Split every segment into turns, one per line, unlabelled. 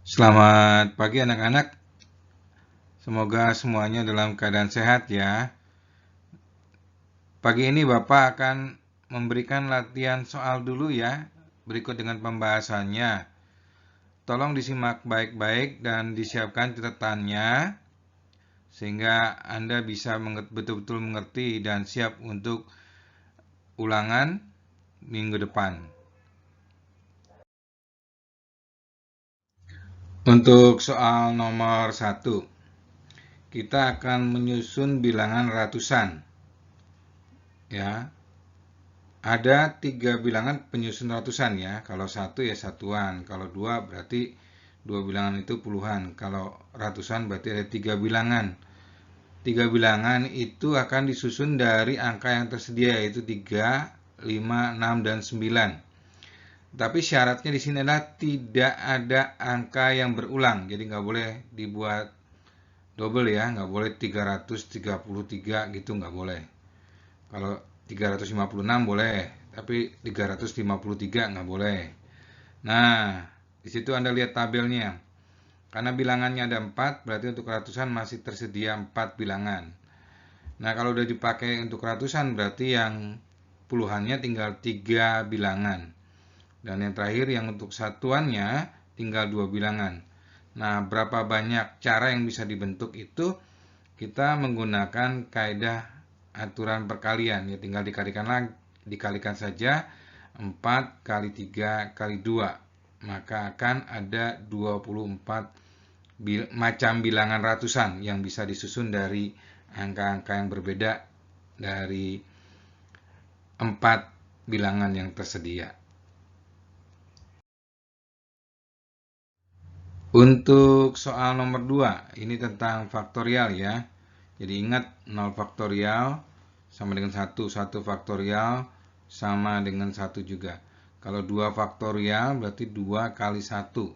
Selamat pagi anak-anak, semoga semuanya dalam keadaan sehat ya. Pagi ini Bapak akan memberikan latihan soal dulu ya, berikut dengan pembahasannya. Tolong disimak baik-baik dan disiapkan catatannya, sehingga Anda bisa betul-betul mengerti dan siap untuk ulangan minggu depan. Untuk soal nomor 1, kita akan menyusun bilangan ratusan. Ya, ada 3 bilangan penyusun ratusan ya. Kalau 1 ya satuan. Kalau 2 berarti 2 bilangan itu puluhan. Kalau ratusan berarti ada 3 bilangan. 3 bilangan itu akan disusun dari angka yang tersedia, yaitu 3, 5, 6, dan 9. Tapi syaratnya di sini adalah tidak ada angka yang berulang. Jadi nggak boleh dibuat double ya. Nggak boleh 333 gitu, nggak boleh. Kalau 356 boleh, tapi 353 nggak boleh. Nah, di situ Anda lihat tabelnya. Karena bilangannya ada 4, berarti untuk ratusan masih tersedia 4 bilangan. Nah, kalau udah dipakai untuk ratusan, berarti yang puluhannya tinggal 3 bilangan. Dan yang terakhir yang untuk satuannya tinggal 2 bilangan. Nah, berapa banyak cara yang bisa dibentuk itu kita menggunakan kaidah aturan perkalian, ya tinggal dikalikan saja 4 kali 3 kali 2, maka akan ada 24 macam bilangan ratusan yang bisa disusun dari angka-angka yang berbeda dari 4 bilangan yang tersedia. Untuk soal nomor 2, ini tentang faktorial ya. Jadi ingat 0 faktorial sama dengan 1, 1 faktorial sama dengan 1 juga. Kalau 2 faktorial berarti 2 kali 1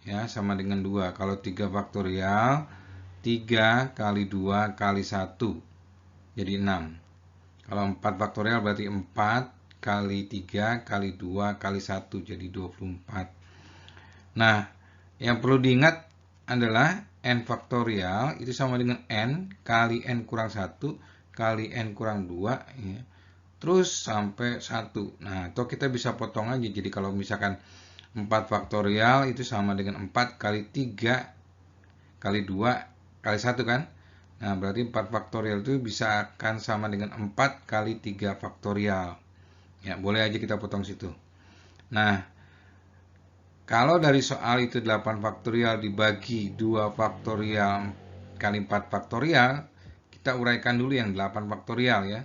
ya, sama dengan 2. Kalau 3 faktorial 3 kali 2 kali 1 jadi 6. Kalau 4 faktorial berarti 4 kali 3 kali 2 kali 1 jadi 24. Nah, yang perlu diingat adalah n faktorial itu sama dengan n kali n kurang 1 kali n kurang 2 ya. Terus sampai 1. Nah, atau kita bisa potong aja. Jadi kalau misalkan 4 faktorial itu sama dengan 4 kali 3 kali 2 kali 1 kan. Nah, berarti 4 faktorial itu bisa akan sama dengan 4 kali 3 faktorial. Ya, boleh aja kita potong situ. Nah, kalau dari soal itu 8 faktorial dibagi 2 faktorial kali 4 faktorial, kita uraikan dulu yang 8 faktorial ya.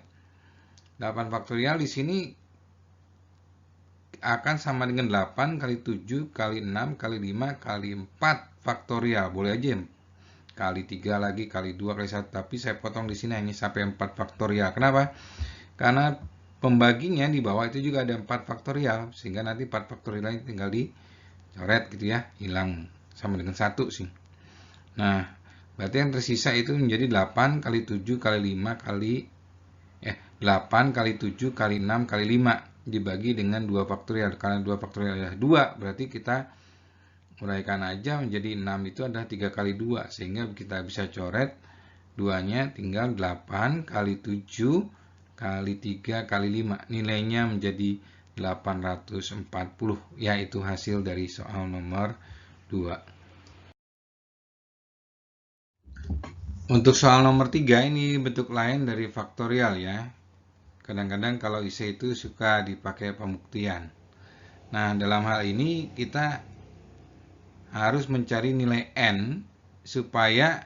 8 faktorial di sini akan sama dengan 8 kali 7 kali 6 kali 5 kali 4 faktorial. Boleh aja kali 3 lagi kali 2 kali 1, tapi saya potong di sini hanya sampai 4 faktorial. Kenapa? Karena pembaginya di bawah itu juga ada 4 faktorial, sehingga nanti 4 faktorial ini tinggal dicoret gitu ya, hilang sama dengan 1 sih. Nah, berarti yang tersisa itu menjadi 8 kali 7 kali 5 kali 8 kali 7 kali 6 kali 5 dibagi dengan 2 faktorial. Karena 2 faktorial adalah 2, berarti kita uraikan aja menjadi 6 itu adalah 3 kali 2, sehingga kita bisa coret 2-nya tinggal 8 kali 7 kali 3 kali 5. Nilainya menjadi 840, yaitu hasil dari soal nomor 2. Untuk soal nomor 3 ini bentuk lain dari faktorial ya. Kadang-kadang kalau IC itu suka dipakai pembuktian. Nah, dalam hal ini kita harus mencari nilai n supaya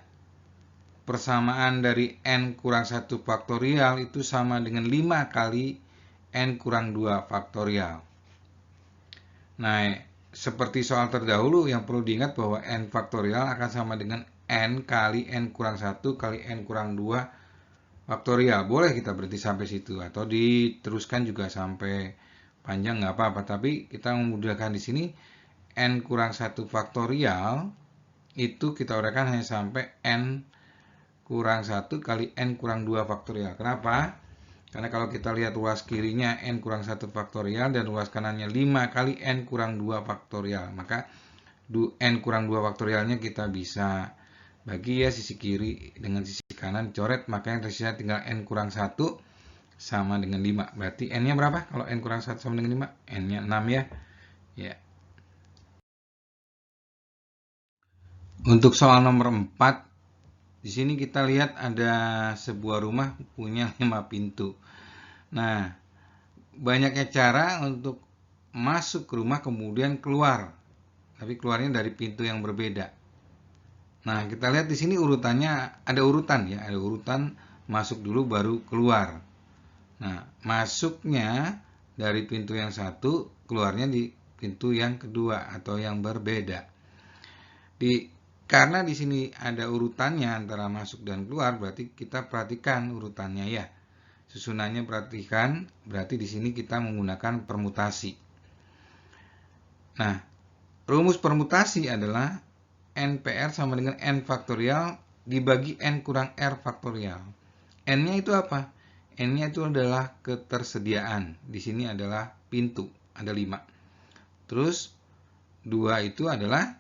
persamaan dari n kurang 1 faktorial itu sama dengan 5 kali n kurang 2 faktorial. Nah, seperti soal terdahulu yang perlu diingat bahwa n faktorial akan sama dengan n kali n kurang 1 kali n kurang 2 faktorial. Boleh kita berarti sampai situ, atau diteruskan juga sampai panjang nggak apa-apa, tapi kita memudahkan di sini n kurang 1 faktorial itu kita uraikan hanya sampai n kurang 1 kali n kurang 2 faktorial. Kenapa? Karena kalau kita lihat ruas kirinya n kurang 1 faktorial dan ruas kanannya 5 kali n kurang 2 faktorial, maka n kurang 2 faktorialnya kita bisa bagi ya sisi kiri dengan sisi kanan coret, maka yang tersisa tinggal n kurang 1 sama dengan 5. Berarti n-nya berapa? Kalau n kurang 1 sama dengan 5, n-nya 6 ya. Ya. Untuk soal nomor 4, di sini kita lihat ada sebuah rumah punya 5 pintu. Nah, banyaknya cara untuk masuk ke rumah kemudian keluar. Tapi keluarnya dari pintu yang berbeda. Nah, kita lihat di sini urutannya ada urutan ya, ada urutan masuk dulu baru keluar. Nah, masuknya dari pintu yang satu, keluarnya di pintu yang kedua atau yang berbeda. Karena di sini ada urutannya antara masuk dan keluar, berarti kita perhatikan urutannya ya. Susunannya perhatikan, berarti di sini kita menggunakan permutasi. Nah, rumus permutasi adalah NPR sama dengan N faktorial dibagi N kurang R faktorial. N-nya itu apa? N-nya itu adalah ketersediaan. Di sini adalah pintu, ada 5. Terus 2 itu adalah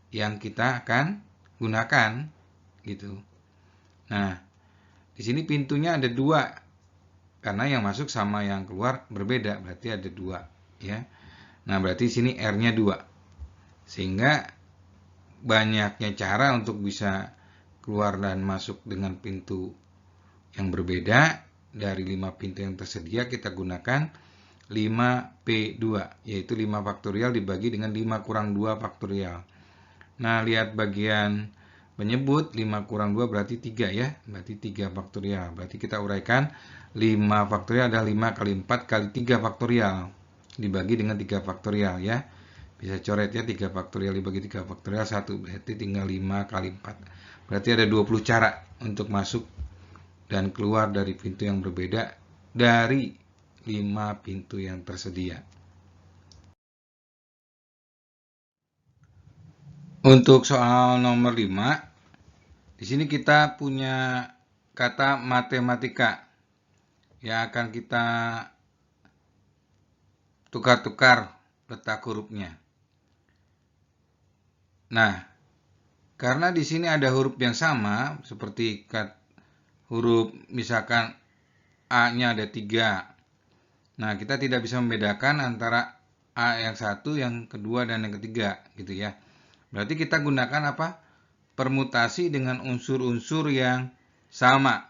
yang kita akan gunakan gitu. Nah, di sini pintunya ada 2 karena yang masuk sama yang keluar berbeda, berarti ada 2 ya. Nah, berarti di sini R-nya 2. Sehingga banyaknya cara untuk bisa keluar dan masuk dengan pintu yang berbeda. Dari 5 pintu yang tersedia kita gunakan 5P2, yaitu 5 faktorial dibagi dengan 5 kurang 2 faktorial. Nah, lihat bagian menyebut 5 kurang 2 berarti 3 ya, berarti 3 faktorial. Berarti kita uraikan 5 faktorial adalah 5 kali 4 kali 3 faktorial dibagi dengan 3 faktorial ya. Bisa coret ya, 3 faktorial dibagi 3 faktorial 1, berarti tinggal 5 kali 4. Berarti ada 20 cara untuk masuk dan keluar dari pintu yang berbeda dari 5 pintu yang tersedia. Untuk soal nomor 5, di sini kita punya kata matematika yang akan kita tukar-tukar letak hurufnya. Nah, karena di sini ada huruf yang sama, seperti huruf misalkan A-nya ada 3. Nah, kita tidak bisa membedakan antara A yang satu, yang kedua, dan yang ketiga, gitu ya. Berarti kita gunakan apa? Permutasi dengan unsur-unsur yang sama.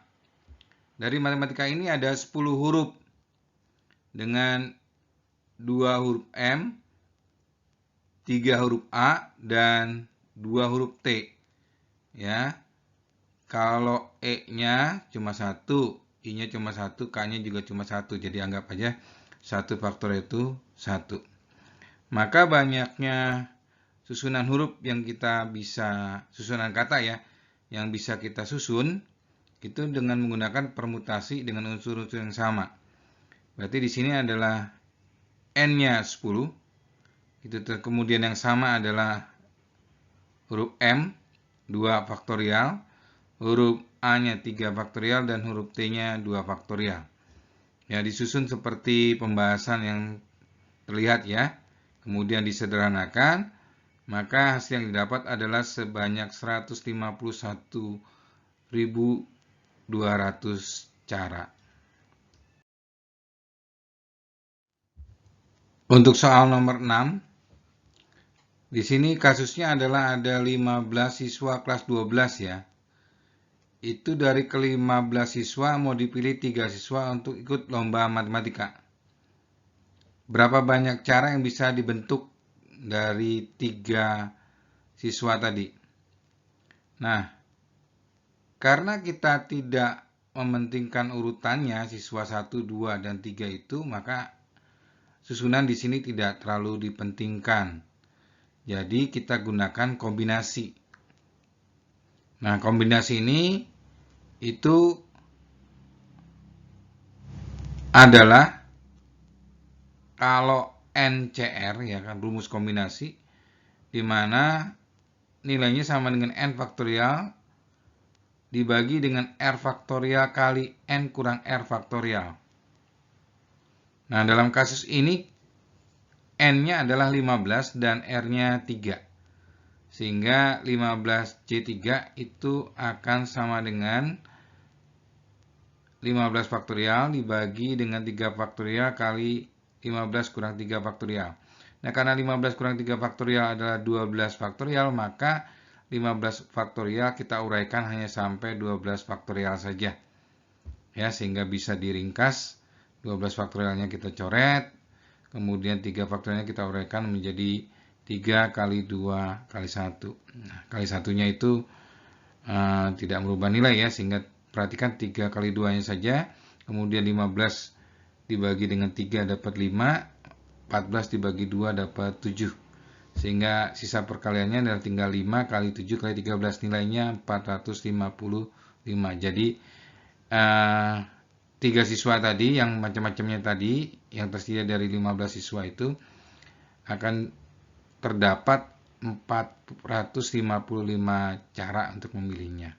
Dari matematika ini ada 10 huruf dengan 2 huruf M, 3 huruf A, dan 2 huruf T. Ya. Kalau E-nya cuma 1, I-nya cuma 1, K-nya juga cuma 1. Jadi anggap aja 1 faktor itu 1. Maka banyaknya susunan huruf yang kita bisa, susunan kata ya, yang bisa kita susun, itu dengan menggunakan permutasi dengan unsur-unsur yang sama. Berarti di sini adalah N-nya 10. Itu kemudian yang sama adalah huruf M, 2 faktorial, huruf A-nya 3 faktorial, dan huruf T-nya 2 faktorial. Ya, disusun seperti pembahasan yang terlihat ya. Kemudian disederhanakan, maka hasil yang didapat adalah sebanyak 151.200 cara. Untuk soal nomor 6, di sini kasusnya adalah ada 15 siswa kelas 12 ya. Itu dari ke-15 siswa mau dipilih 3 siswa untuk ikut lomba matematika. Berapa banyak cara yang bisa dibentuk dari 3 siswa tadi? Nah, karena kita tidak mementingkan urutannya siswa 1, 2, dan 3 itu, maka susunan di sini tidak terlalu dipentingkan. Jadi kita gunakan kombinasi. Nah, kombinasi ini itu adalah kalau NCR ya kan, rumus kombinasi, di mana nilainya sama dengan N faktorial dibagi dengan R faktorial kali N kurang R faktorial. Nah, dalam kasus ini N-nya adalah 15 dan R-nya 3. Sehingga 15C3 itu akan sama dengan 15 faktorial dibagi dengan 3 faktorial kali 15 kurang 3 faktorial. Nah, karena 15 kurang 3 faktorial adalah 12 faktorial, maka 15 faktorial kita uraikan hanya sampai 12 faktorial saja. Ya, sehingga bisa diringkas. 12 faktorialnya kita coret, kemudian 3 faktorialnya kita uraikan menjadi 3 kali 2 kali 1. Nah, kali satunya itu tidak merubah nilai ya, sehingga perhatikan 3 kali 2-nya saja, kemudian 15 dibagi dengan 3 dapat 5, 14 dibagi 2 dapat 7. Sehingga sisa perkaliannya adalah tinggal 5 kali 7 kali 13, nilainya 455. Jadi 3 siswa tadi yang macam-macamnya tadi, yang tersedia dari 15 siswa itu akan terdapat 455 cara untuk memilihnya.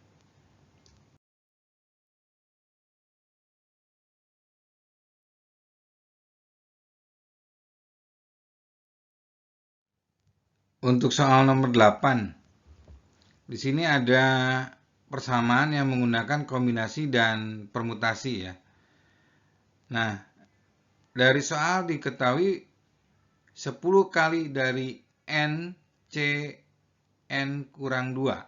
Untuk soal nomor 8, di sini ada persamaan yang menggunakan kombinasi dan permutasi ya. Nah, dari soal diketahui 10 kali dari N C N kurang 2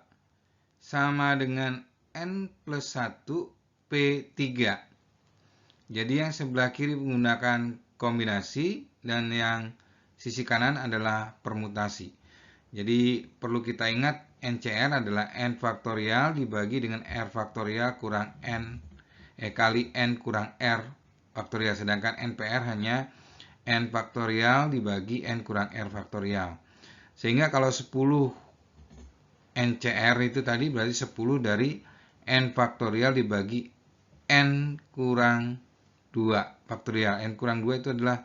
sama dengan N plus 1 P3. Jadi yang sebelah kiri menggunakan kombinasi dan yang sisi kanan adalah permutasi. Jadi perlu kita ingat NCR adalah N faktorial dibagi dengan R faktorial kurang kali N kurang R faktorial. Sedangkan NPR hanya N faktorial dibagi N kurang R faktorial. Sehingga kalau 10 NCR itu tadi berarti 10 dari N faktorial dibagi N kurang 2 faktorial. N kurang 2 itu adalah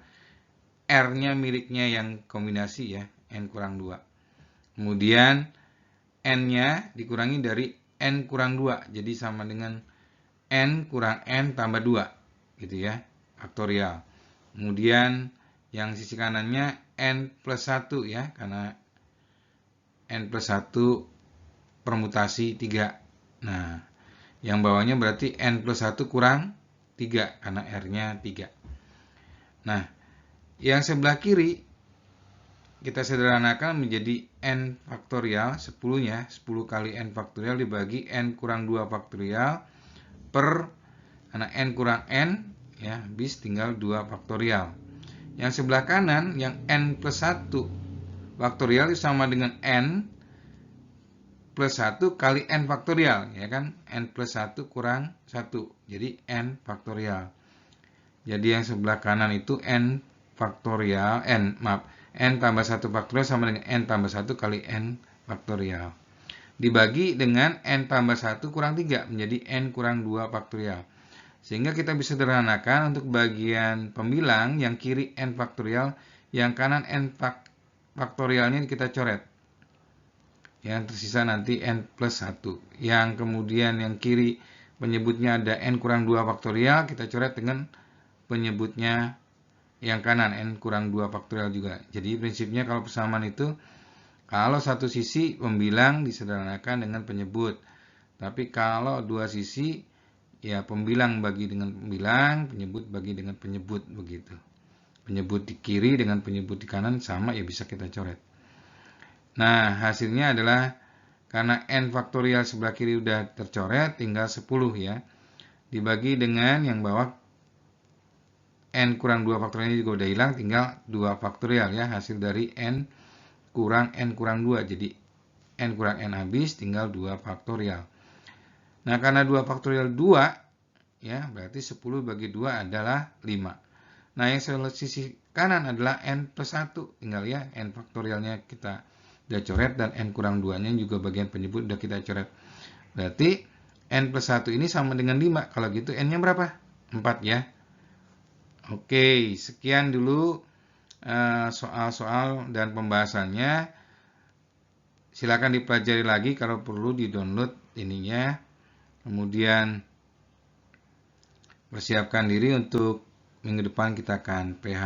R-nya miliknya yang kombinasi ya, N kurang 2. Kemudian N-nya dikurangi dari N kurang 2. Jadi sama dengan N kurang N tambah 2. Gitu ya, faktorial. Kemudian yang sisi kanannya N plus 1 ya, karena N plus 1 permutasi 3. Nah, yang bawahnya berarti N plus 1 kurang 3 karena R-nya 3. Nah, yang sebelah kiri kita sederhanakan menjadi N faktorial 10-nya, 10 kali N faktorial dibagi N kurang 2 faktorial per, karena N kurang N ya, habis tinggal 2 faktorial. Yang sebelah kanan yang N plus 1 faktorial itu sama dengan N plus 1 kali N faktorial ya kan, N plus 1 kurang 1, jadi N faktorial. Jadi yang sebelah kanan itu N faktorial, N tambah 1 faktorial sama dengan N tambah 1 kali N faktorial. Dibagi dengan N tambah 1 kurang 3 menjadi N kurang 2 faktorial. Sehingga kita bisa sederhanakan untuk bagian pembilang yang kiri N faktorial, yang kanan N faktorialnya kita coret. Yang tersisa nanti N plus 1. Yang kemudian yang kiri penyebutnya ada N kurang 2 faktorial, kita coret dengan penyebutnya yang kanan N kurang 2 faktorial juga. Jadi prinsipnya kalau persamaan itu, kalau satu sisi pembilang disederhanakan dengan penyebut. Tapi kalau dua sisi, ya pembilang bagi dengan pembilang, penyebut bagi dengan penyebut, begitu. Penyebut di kiri dengan penyebut di kanan sama, ya bisa kita coret. Nah, hasilnya adalah karena N faktorial sebelah kiri udah tercoret, tinggal 10 ya. Dibagi dengan yang bawah N kurang 2 faktorialnya juga udah hilang, tinggal 2 faktorial ya, hasil dari N kurang 2. Jadi N kurang N habis, tinggal 2 faktorial. Nah, karena 2 faktorial 2, ya, berarti 10 bagi 2 adalah 5. Nah, yang sebelah sisi kanan adalah N plus 1. Tinggal ya, N faktorialnya kita udah coret, dan N kurang 2-nya juga bagian penyebut udah kita coret. Berarti N plus 1 ini sama dengan 5. Kalau gitu N-nya berapa? 4 ya. Oke, sekian dulu soal-soal dan pembahasannya. Silakan dipelajari lagi, kalau perlu di-download ininya. Kemudian persiapkan diri untuk minggu depan kita akan PH.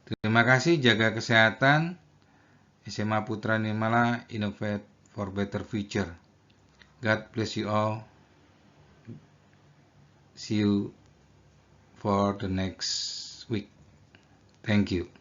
Terima kasih, jaga kesehatan. SMA Putra Nirmala, Innovate for Better Future. God bless you all. See you for the next week. Thank you.